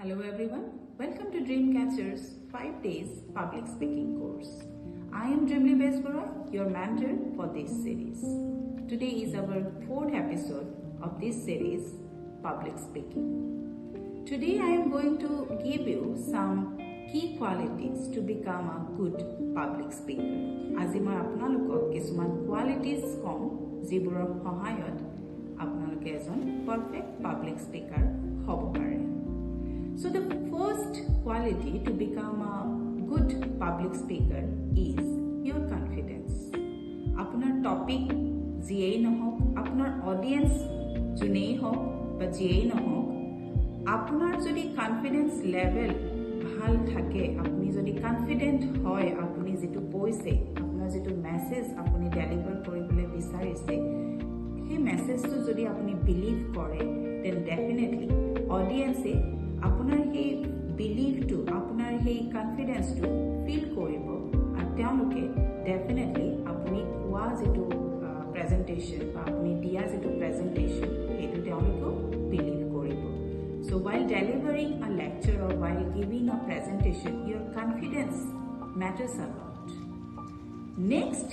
Hello everyone, welcome to Dreamcatcher's 5 days public speaking course. I am Dreamly Besbora, your mentor for this series. Today is our 4th episode of this series, Public Speaking. Today I am going to give you some key qualities to become a good public speaker. আজি মই আপোনালোকক কিছুমান qualities কম যিবোৰৰ সহায়ত আপোনালোকে এজন perfect public speaker হ'ব পাৰে। So the first quality to become a good public speaker is your confidence. Apnar topic jiyei nohok, apnar audience junei hok ba jiyei nohok, apnar jodi confidence level bhal thake, apni jodi confident hoy, apni jitu koise, apnar jitu message apni deliver koribole bicharise, he message to jodi apni believe kore, then definitely audience আপোনাৰ সেই বিলিভটো আপোনাৰ সেই কনফিডেন্সটো feel কৰিব আৰু তেওঁলোকে definitely আপুনি কোৱা যেটো প্ৰেজেন্টেশন বা আপুনি দিয়া যেটো প্ৰেজেন্টেশন সেইটো তেওঁলোকে বিলিভ কৰিব so while delivering a lecture or while giving a presentation your confidence matters a lot next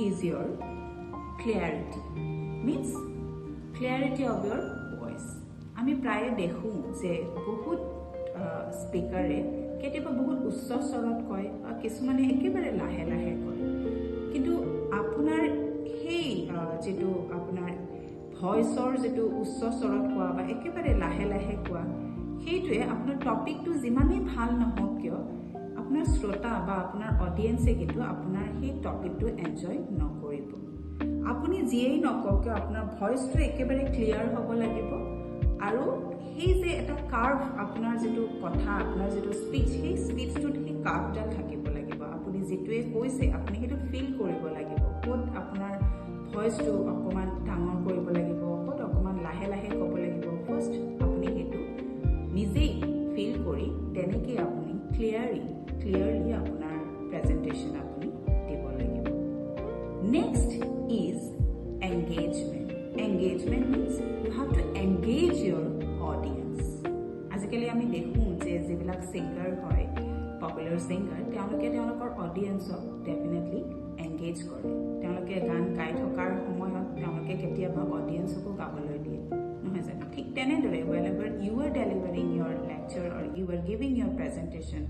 is your clarity means clarity of your voice আমি প্ৰায় দেখো যে বহুত স্পিকাৰে কেতিয়াবা বহুত উচ্চ স্বৰত কয় আৰু কিছুমানে একেবাৰে লাহে লাহে কয় কিন্তু আপোনাৰ সেই যেটো আপোনাৰ ভয়েসৰ যেটো উচ্চ স্বৰত কোৱা বা একেবাৰে লাহে লাহে কোৱা সেইটোৱে আপোনাৰ টপিকটো যিমানেই ভাল নহওক কিয় আপোনাৰ শ্ৰোতা বা আপোনাৰ অডিয়েন্সে কিন্তু আপোনাৰ সেই টপিকটো এনজয় নকৰিব আপুনি যিয়েই নকক কিয় আপোনাৰ ভয়েসটো একেবাৰে ক্লিয়াৰ হ'ব লাগিব আৰু সেই যে এটা কাৰ্ভ আপোনাৰ যেটো কথা আপোনাৰ যেটো স্পিচ সেই স্পিচটোত সেই কাৰ্ভডাল থাকিব লাগিব আপুনি যেটোৱে কৈছে আপুনি সেইটো ফিল কৰিব লাগিব ক'ত আপোনাৰ ভয়েসটো অকমান ডাঙৰ কৰিব লাগিব ক'ত অকমান লাহে লাহে ক'ব লাগিব ফাৰ্স্ট আপুনি সেইটো নিজেই ফিল কৰি তেনেকৈ আপুনি ক্লিয়াৰলি আপোনাৰ প্ৰেজেন্টেশন আপুনি দিব লাগিব next is engagement means you have to engage your audience আজিকালি আমি দেখো যে যিবিলাক সিঙ্গাৰ হয় পপুলাৰ সিঙ্গাৰ তেওঁলোকৰ অডিয়েন্সক ডেফিনেটলি এংগেজ কৰে তেওঁলোকে গান গাই থকাৰ সময়ত তেওঁলোকে কেতিয়াবা অডিয়েন্সকো গাবলৈ দিয়ে নহয় জানো ঠিক তেনেদৰে whenever you are delivering your lecture or you are giving your presentation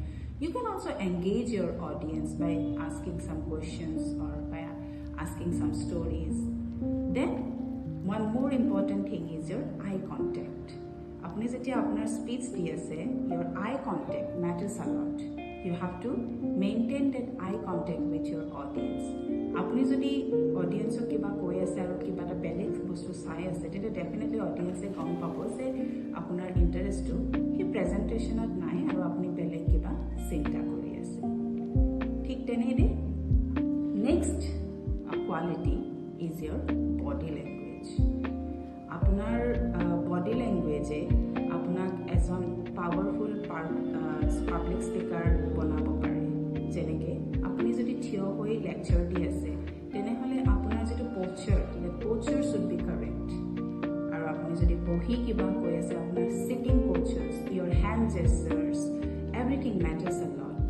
you can also engage your audience by asking some questions or by asking some stories then one more important thing is your eye contact apni jetia apnar speech di ase your eye contact matters a lot you have to maintain that eye contact with your audience apni jodi audience ok kiba koi ase aru kiba ta beleg bostu sai ase tete definitely audience e gom pabo je apnar interest to hi presentation at nai aru apni beleg kiba chinta kori ase thik tene de next quality is your body language আপোনাৰ body ল্যাঙ্গুৱেজে আপোনাক এজন powerful public speaker বনাব পাৰে যেনেকৈ আপুনি যদি থিয় হৈ লেকচাৰ দি আছে তেনেহলে আপোনাৰ যেটো পোশ্চাৰ শুড বি কাৰেক্ট আৰু আপুনি যদি বহি কিবা কৈ আছে আপোনাৰ sitting পোশ্চাৰ্স your hand gestures everything matters a lot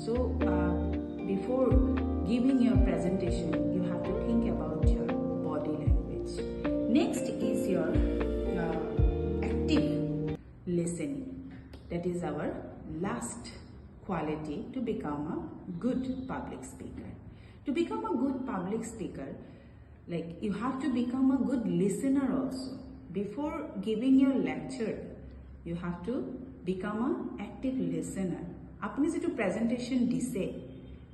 so before giving your presentation you have to think about your body language next is your active listening that is our last quality to become a good public speaker to become a good public speaker like you have to become a good listener also before giving your lecture you have to become an active listener apni jetu presentation dise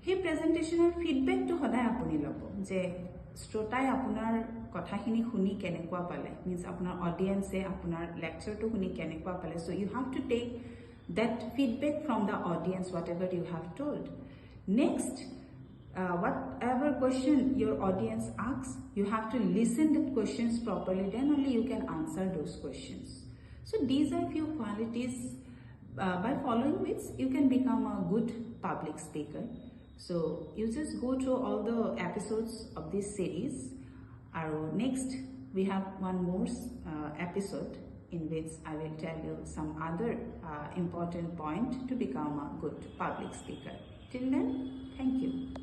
he presentation or feedback to hoda apuni lobo je শ্ৰোতাই আপোনাৰ কথাখিনি শুনি কেনেকুৱা পালে means আপোনাৰ অডিয়েন্সে আপোনাৰ লেকচাৰটো শুনি কেনেকুৱা পালে so you have to take that feedback from the audience whatever you have told next whatever question your audience asks you have to listen the questions properly then only you can answer those questions so these are few qualities by following which you can become a good public speaker so you just go through all the episodes of this series and next we have one more episode in which I will tell you some other important point to become a good public speaker. Till then, thank you.